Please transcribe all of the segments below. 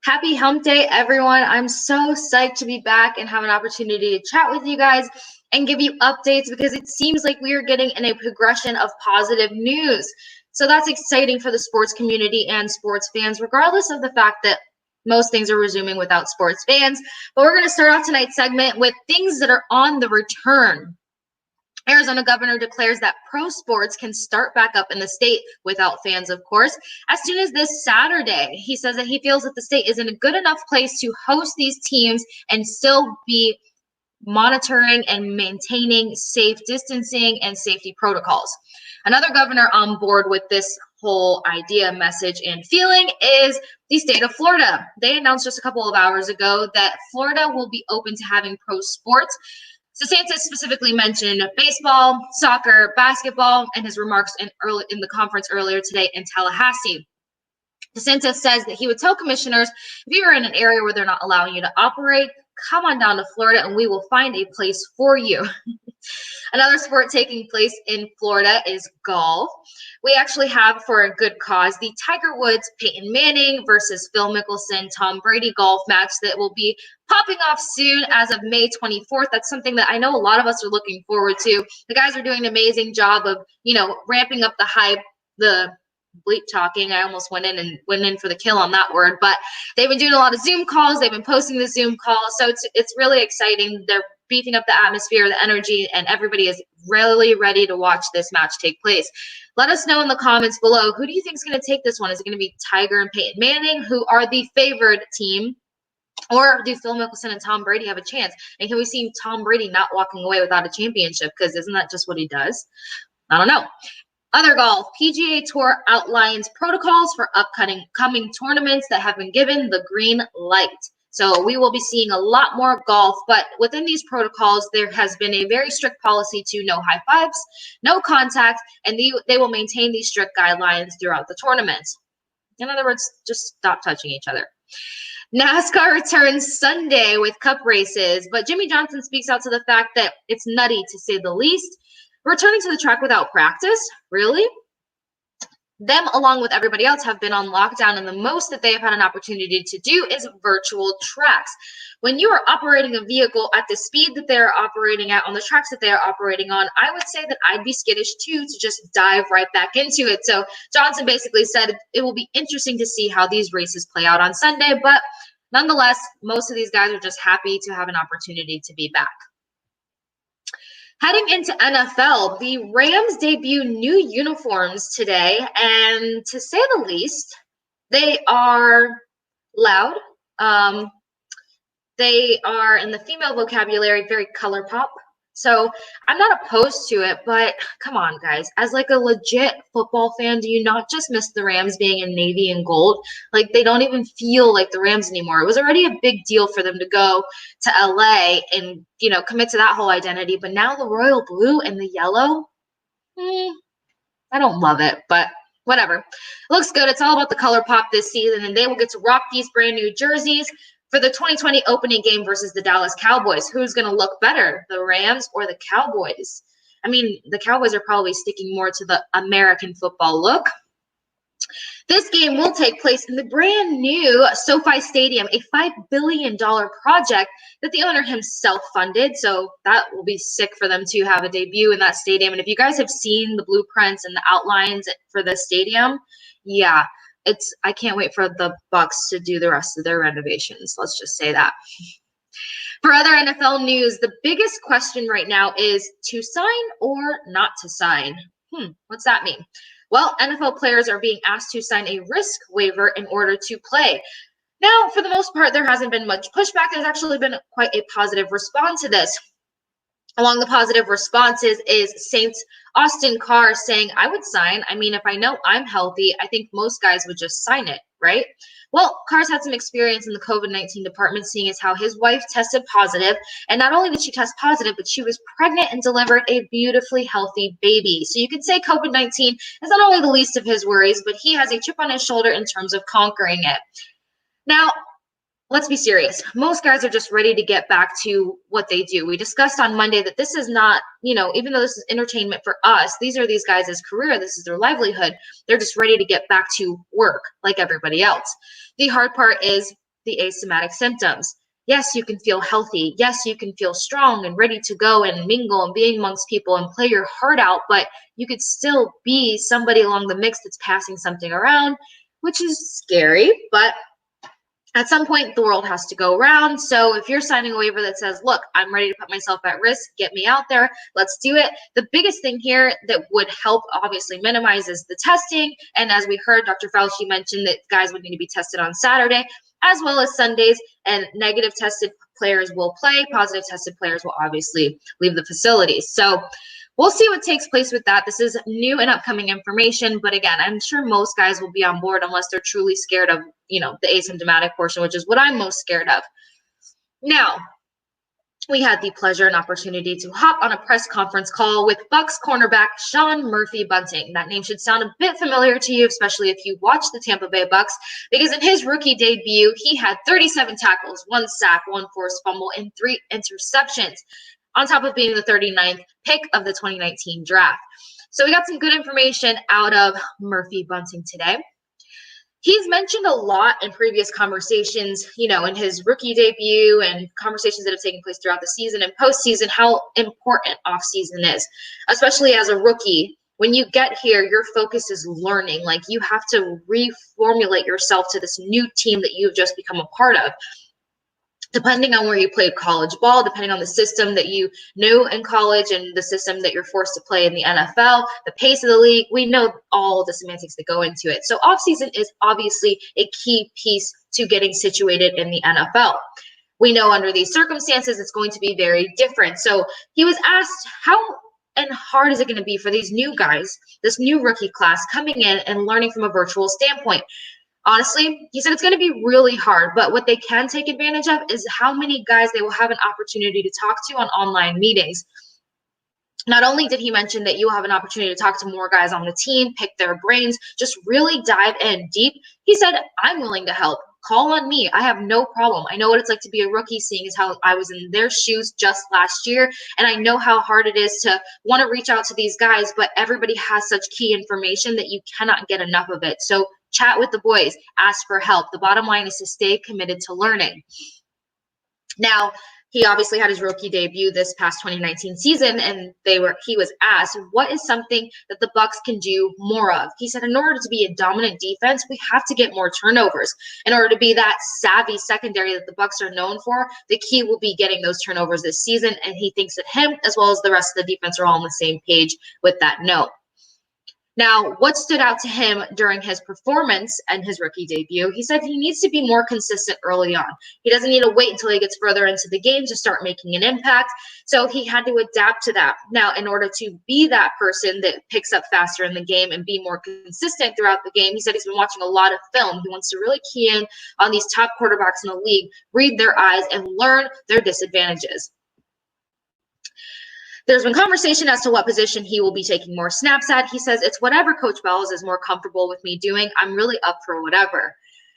Happy Hump Day, everyone. I'm so psyched to be back and have an opportunity to chat with you guys and give you updates because it seems like we are getting in a progression of positive news. So that's exciting for the sports community and sports fans, regardless of the fact that most things are resuming without sports fans. But we're going to start off tonight's segment with things that are on the return. Arizona governor declares that pro sports can start back up in the state without fans, of course, as soon as this Saturday. He says that he feels that the state is in a good enough place to host these teams and still be monitoring and maintaining safe distancing and safety protocols. Another governor on board with this whole idea, message, and feeling is the state of Florida. They announced just a couple of hours ago that Florida will be open to having pro sports. DeSantis specifically mentioned baseball, soccer, basketball in his remarks in the conference earlier today in Tallahassee. DeSantis says that he would tell commissioners, if you're in an area where they're not allowing you to operate, come on down to Florida and we will find a place for you. Another sport taking place in Florida is golf. We actually have, for a good cause, the Tiger Woods, Peyton Manning versus Phil Mickelson, Tom Brady golf match that will be popping off soon as of May 24th. That's something that I know a lot of us are looking forward to. The guys are doing an amazing job of, ramping up the hype, the bleep talking. I almost went in for the kill on that word, but they've been doing a lot of Zoom calls. They've been posting the Zoom calls. So it's really exciting. They're beefing up the atmosphere, the energy, and everybody is really ready to watch this match take place. Let us know in the comments below, who do you think is going to take this one? Is it going to be Tiger and Peyton Manning, who are the favored team? Or do Phil Mickelson and Tom Brady have a chance? And can we see Tom Brady not walking away without a championship? Because isn't that just what he does? I don't know. Other golf, PGA Tour outlines protocols for coming tournaments that have been given the green light. So we will be seeing a lot more golf, but within these protocols, there has been a very strict policy to no high fives, no contact, and they will maintain these strict guidelines throughout the tournaments. In other words, just stop touching each other. NASCAR returns Sunday with cup races, but Jimmy Johnson speaks out to the fact that it's nutty to say the least. Returning to the track without practice? Really? Them, along with everybody else, have been on lockdown, and the most that they have had an opportunity to do is virtual tracks. When you are operating a vehicle at the speed that they're operating at on the tracks that they are operating on, I would say that I'd be skittish too to just dive right back into it. So Johnson basically said it will be interesting to see how these races play out on Sunday, but nonetheless, most of these guys are just happy to have an opportunity to be back. Heading into NFL, the Rams debut new uniforms today, and to say the least, they are loud. They are, in the female vocabulary, very color pop. So I'm not opposed to it, but come on, guys. As like a legit football fan, do you not just miss the Rams being in navy and gold? Like, they don't even feel like the Rams anymore. It was already a big deal for them to go to LA and, commit to that whole identity. But now the royal blue and the yellow, I don't love it, but whatever. It looks good. It's all about the color pop this season, and they will get to rock these brand new jerseys for the 2020 opening game versus the Dallas Cowboys. Who's going to look better, the Rams or the Cowboys? I mean, the Cowboys are probably sticking more to the American football look. This game will take place in the brand new SoFi Stadium, a $5 billion project that the owner himself funded. So that will be sick for them to have a debut in that stadium. And if you guys have seen the blueprints and the outlines for the stadium, yeah, I can't wait for the Bucs to do the rest of their renovations. Let's just say that. For other NFL news, the biggest question right now is to sign or not to sign. What's that mean? Well, NFL players are being asked to sign a risk waiver in order to play. Now, for the most part, there hasn't been much pushback. There's actually been quite a positive response to this. Among the positive responses is Saints Austin Carr saying, I would sign. I mean, if I know I'm healthy, I think most guys would just sign it, right? Well, Carr's had some experience in the COVID-19 department, seeing as how his wife tested positive. And not only did she test positive, but she was pregnant and delivered a beautifully healthy baby. So you could say COVID-19 is not only the least of his worries, but he has a chip on his shoulder in terms of conquering it. Now, let's be serious. Most guys are just ready to get back to what they do. We discussed on Monday that this is not, even though this is entertainment for us, these are these guys' career. This is their livelihood. They're just ready to get back to work like everybody else. The hard part is the asymptomatic symptoms. Yes, you can feel healthy. Yes, you can feel strong and ready to go and mingle and be amongst people and play your heart out, but you could still be somebody along the mix that's passing something around, which is scary, but at some point the world has to go around. So if you're signing a waiver that says, look, I'm ready to put myself at risk, get me out there, let's do it. The biggest thing here that would help obviously minimize is the testing. And as we heard, Dr. Fauci mentioned that guys would need to be tested on Saturday as well as Sundays, and negative tested players will play. Positive tested players will obviously leave the facilities. So we'll see what takes place with that. This is new and upcoming information, but again, I'm sure most guys will be on board unless they're truly scared of, the asymptomatic portion, which is what I'm most scared of. Now, we had the pleasure and opportunity to hop on a press conference call with Bucs cornerback Sean Murphy-Bunting. That name should sound a bit familiar to you, especially if you watch the Tampa Bay Bucs, because in his rookie debut, he had 37 tackles, 1 sack, 1 forced fumble, and 3 interceptions, on top of being the 39th pick of the 2019 draft. So we got some good information out of Murphy-Bunting today. He's mentioned a lot in previous conversations, in his rookie debut and conversations that have taken place throughout the season and postseason, how important offseason is, especially as a rookie. When you get here, your focus is learning. Like, you have to reformulate yourself to this new team that you've just become a part of. Depending on where you played college ball, depending on the system that you knew in college and the system that you're forced to play in the NFL, the pace of the league, we know all the semantics that go into it. So offseason is obviously a key piece to getting situated in the NFL. We know under these circumstances, it's going to be very different. So he was asked, how and hard is it going to be for these new guys, this new rookie class coming in and learning from a virtual standpoint? Honestly, he said it's going to be really hard, but what they can take advantage of is how many guys they will have an opportunity to talk to on online meetings. Not only did he mention that you'll have an opportunity to talk to more guys on the team, pick their brains, just really dive in deep. He said, I'm willing to help. Call on me. I have no problem. I know what it's like to be a rookie, seeing as how I was in their shoes just last year. And I know how hard it is to want to reach out to these guys, but everybody has such key information that you cannot get enough of it. So chat with the boys, ask for help. The bottom line is to stay committed to learning. Now, he obviously had his rookie debut this past 2019 season, and he was asked, what is something that the Bucs can do more of? He said, in order to be a dominant defense, we have to get more turnovers. In order to be that savvy secondary that the Bucs are known for, the key will be getting those turnovers this season, and he thinks that him as well as the rest of the defense are all on the same page with that note. Now, what stood out to him during his performance and his rookie debut, he said he needs to be more consistent early on. He doesn't need to wait until he gets further into the game to start making an impact. So he had to adapt to that. Now, in order to be that person that picks up faster in the game and be more consistent throughout the game, he said he's been watching a lot of film. He wants to really key in on these top quarterbacks in the league, read their eyes, and learn their disadvantages. There's been conversation as to what position he will be taking more snaps at. He says, it's whatever Coach Bells is more comfortable with me doing. I'm really up for whatever.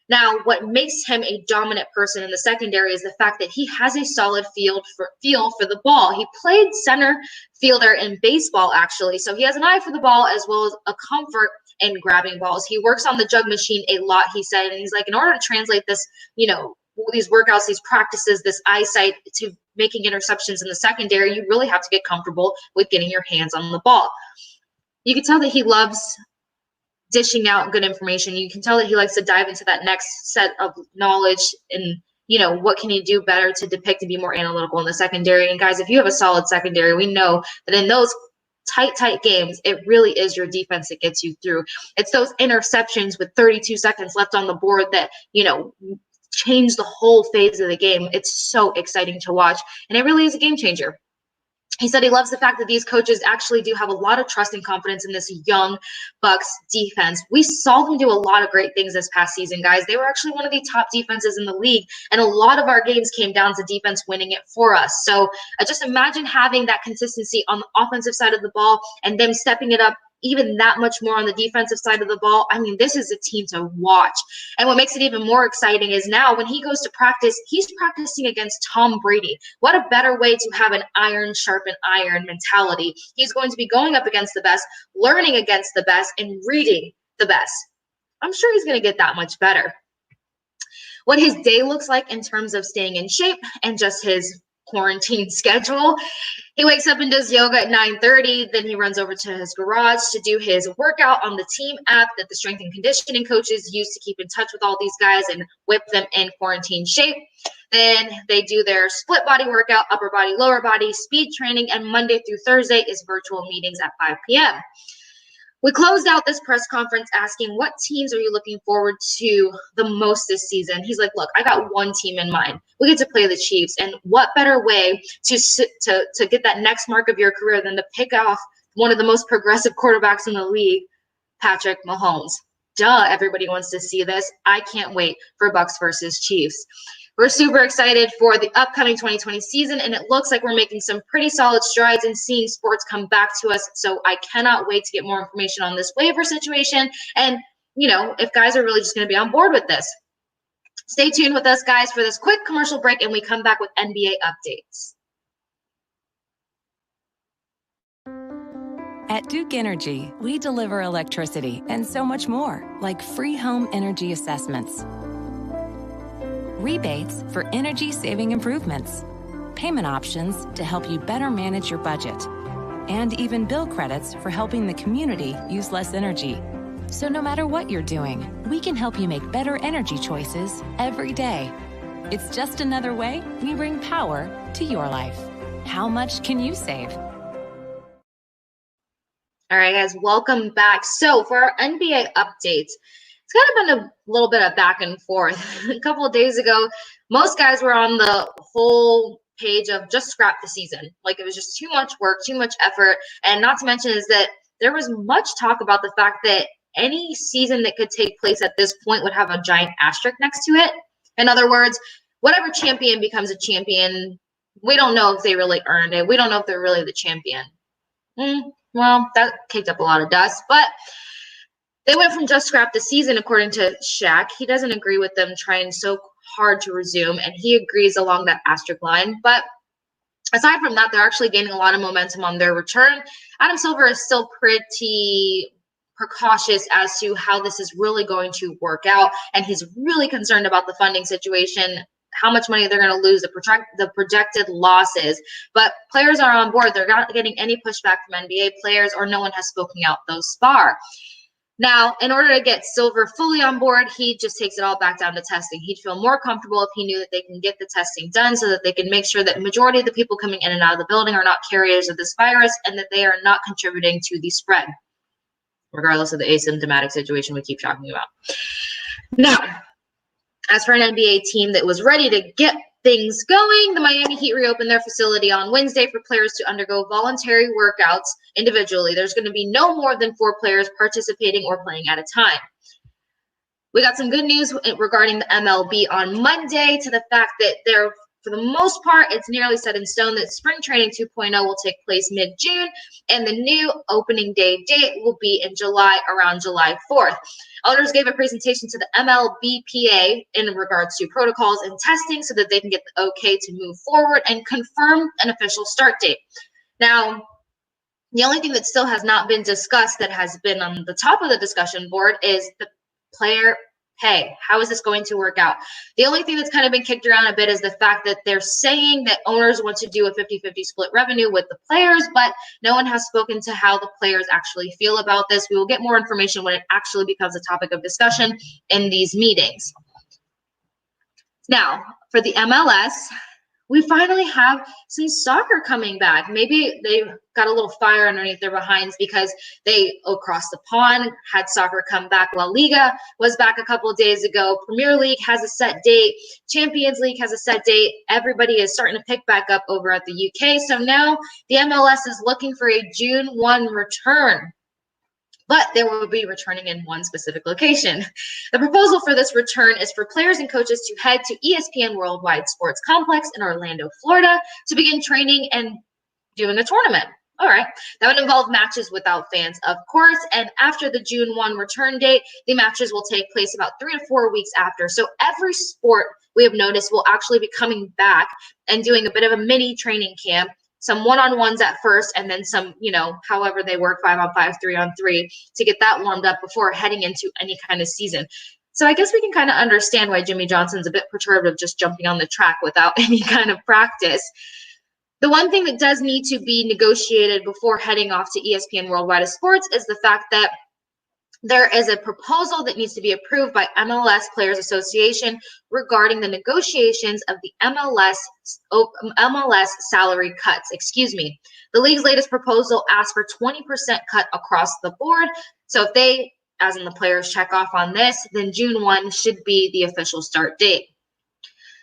Now, what makes him a dominant person in the secondary is the fact that he has a solid feel for the ball. He played center fielder in baseball, actually. So he has an eye for the ball as well as a comfort in grabbing balls. He works on the jug machine a lot, he said. And he's like, in order to translate this, these workouts, these practices, this eyesight to making interceptions in the secondary, you really have to get comfortable with getting your hands on the ball. You can tell that he loves dishing out good information. You can tell that he likes to dive into that next set of knowledge and, what can he do better to depict and be more analytical in the secondary. And guys, if you have a solid secondary, we know that in those tight games, it really is your defense that gets you through. It's those interceptions with 32 seconds left on the board that, change the whole phase of the game. It's so exciting to watch, and it really is a game changer. He said he loves the fact that these coaches actually do have a lot of trust and confidence in this young Bucs defense. We saw them do a lot of great things this past season, guys. They were actually one of the top defenses in the league, and a lot of our games came down to defense winning it for us. So just imagine having that consistency on the offensive side of the ball and them stepping it up even that much more on the defensive side of the ball. I mean, this is a team to watch. And what makes it even more exciting is now when he goes to practice, he's practicing against Tom Brady. What a better way to have an iron sharpen iron mentality. He's going to be going up against the best, learning against the best, and reading the best. I'm sure he's going to get that much better. what his day looks like in terms of staying in shape and just his quarantine schedule. He wakes up and does yoga at 9:30. Then he runs over to his garage to do his workout on the team app that the strength and conditioning coaches use to keep in touch with all these guys and whip them in quarantine shape. Then they do their split body workout, upper body, lower body, speed training, and Monday through Thursday is virtual meetings at 5 p.m. We closed out this press conference asking, what teams are you looking forward to the most this season? He's like, look, I got one team in mind. We get to play the Chiefs. And what better way to get that next mark of your career than to pick off one of the most progressive quarterbacks in the league, Patrick Mahomes. Duh, everybody wants to see this. I can't wait for Bucs versus Chiefs. We're super excited for the upcoming 2020 season, and it looks like we're making some pretty solid strides in seeing sports come back to us. So I cannot wait to get more information on this waiver situation and, if guys are really just going to be on board with this. Stay tuned with us, guys, for this quick commercial break, and we come back with NBA updates. At Duke Energy, we deliver electricity and so much more, like free home energy assessments, rebates for energy-saving improvements, payment options to help you better manage your budget, and even bill credits for helping the community use less energy. So no matter what you're doing, we can help you make better energy choices every day. It's just another way we bring power to your life. How much can you save? All right, guys, welcome back. So for our NBA updates, it's kind of been a little bit of back and forth. A couple of days ago, most guys were on the whole page of just scrap the season. Like it was just too much work, too much effort. And not to mention is that there was much talk about the fact that any season that could take place at this point would have a giant asterisk next to it. In other words, whatever champion becomes a champion, we don't know if they really earned it. We don't know if they're really the champion. Well, that kicked up a lot of dust, but they went from just scrap the season, according to Shaq. He doesn't agree with them trying so hard to resume, and he agrees along that asterisk line. But aside from that, they're actually gaining a lot of momentum on their return. Adam Silver is still pretty precautious as to how this is really going to work out, and he's really concerned about the funding situation, how much money they're going to lose, the projected losses. But players are on board. They're not getting any pushback from NBA players, or no one has spoken out thus far. Now, in order to get Silver fully on board, he just takes it all back down to testing. He'd feel more comfortable if he knew that they can get the testing done so that they can make sure that the majority of the people coming in and out of the building are not carriers of this virus and that they are not contributing to the spread, regardless of the asymptomatic situation we keep talking about. Now, as for an NBA team that was ready to get things going, the Miami Heat reopened their facility on Wednesday for players to undergo voluntary workouts individually. There's going to be no more than 4 players participating or playing at a time. We got some good news regarding the MLB on Monday to the fact that they're, for the most part, it's nearly set in stone that spring training 2.0 will take place mid-June, and the new opening day date will be in July, around July 4th. Owners gave a presentation to the MLBPA in regards to protocols and testing so that they can get the okay to move forward and confirm an official start date. Now, the only thing that still has not been discussed that has been on the top of the discussion board is the player pay. How is this going to work out? The only thing that's kind of been kicked around a bit is the fact that they're saying that owners want to do a 50-50 split revenue with the players, but no one has spoken to how the players actually feel about this. We will get more information when it actually becomes a topic of discussion in these meetings. Now, for the MLS, we finally have some soccer coming back. Maybe they got a little fire underneath their behinds because they, across the pond, had soccer come back. La Liga was back a couple of days ago. Premier League has a set date. Champions League has a set date. Everybody is starting to pick back up over at the UK. So now the MLS is looking for a June 1 return. But they will be returning in one specific location. The proposal for this return is for players and coaches to head to ESPN Worldwide Sports Complex in Orlando, Florida, to begin training and doing a tournament. All right. That would involve matches without fans, of course. And after the June 1 return date, the matches will take place about 3 to 4 weeks after. So every sport we have noticed will actually be coming back and doing a bit of a mini training camp. Some one-on-ones at first, and then some, however they work, 5-on-5, 3-on-3, to get that warmed up before heading into any kind of season. So I guess we can kind of understand why Jimmy Johnson's a bit perturbed of just jumping on the track without any kind of practice. The one thing that does need to be negotiated before heading off to ESPN Worldwide of Sports is the fact that there is a proposal that needs to be approved by MLS Players Association regarding the negotiations of the MLS salary cuts. The league's latest proposal asks for 20% cut across the board. So if they, as in the players, check off on this, then June 1 should be the official start date.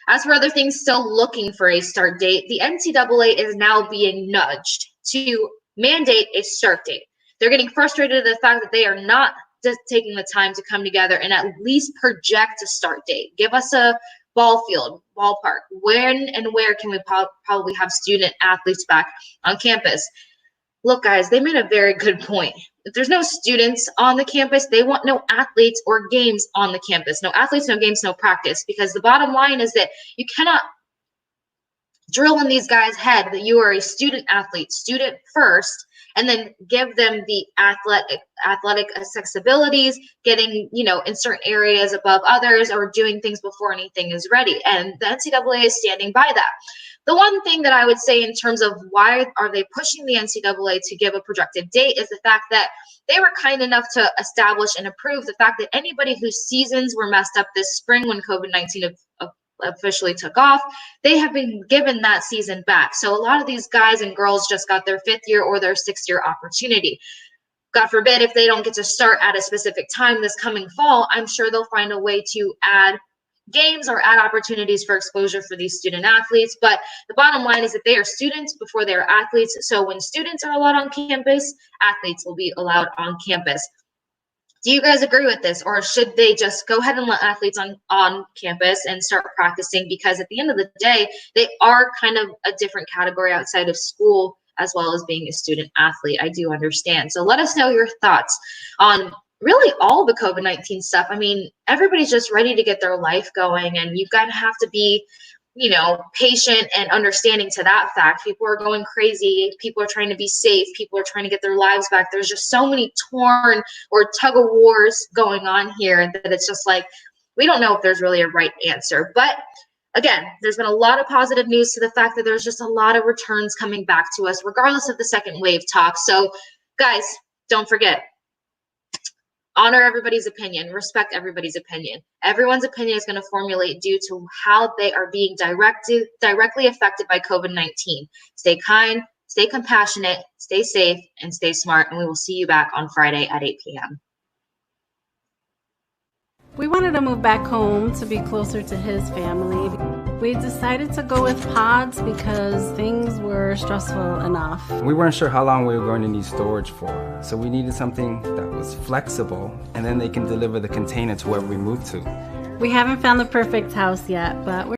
As for other things still looking for a start date, the NCAA is now being nudged to mandate a start date. They're getting frustrated at the fact that they are not just taking the time to come together and at least project a start date. Give us a ball field, ballpark. When and where can we probably have student athletes back on campus? Look, guys, they made a very good point. If there's no students on the campus, they want no athletes or games on the campus. No athletes, no games, no practice. Because the bottom line is that you cannot drill in these guys' head that you are a student athlete, student first, and then give them the athletic accessibilities, getting, in certain areas above others or doing things before anything is ready. And the NCAA is standing by that. The one thing that I would say in terms of why are they pushing the NCAA to give a projected date is the fact that they were kind enough to establish and approve the fact that anybody whose seasons were messed up this spring when COVID-19 officially took off, they have been given that season back. So a lot of these guys and girls just got their 5th year or their 6th year opportunity. God forbid if they don't get to start at a specific time this coming fall, I'm sure they'll find a way to add games or add opportunities for exposure for these student athletes. But the bottom line is that they are students before they are athletes. So when students are allowed on campus, athletes will be allowed on campus. Do you guys agree with this, or should they just go ahead and let athletes on campus and start practicing? Because at the end of the day, they are kind of a different category outside of school as well as being a student athlete. I do understand. So let us know your thoughts on really all the COVID-19 stuff. I mean, everybody's just ready to get their life going, and you've got to have to be, patient and understanding to that fact. People are going crazy. People are trying to be safe. People are trying to get their lives back. There's just so many torn or tug of wars going on here that it's just like, we don't know if there's really a right answer. But again, there's been a lot of positive news to the fact that there's just a lot of returns coming back to us, regardless of the second wave talk. So guys, don't forget, honor everybody's opinion, respect everybody's opinion. Everyone's opinion is going to formulate due to how they are being directly affected by COVID-19. Stay kind, stay compassionate, stay safe, and stay smart. And we will see you back on Friday at 8 p.m. We wanted to move back home to be closer to his family. We decided to go with pods because things were stressful enough. We weren't sure how long we were going to need storage for, so we needed something that was flexible, and then they can deliver the container to wherever we move to. We haven't found the perfect house yet, but we're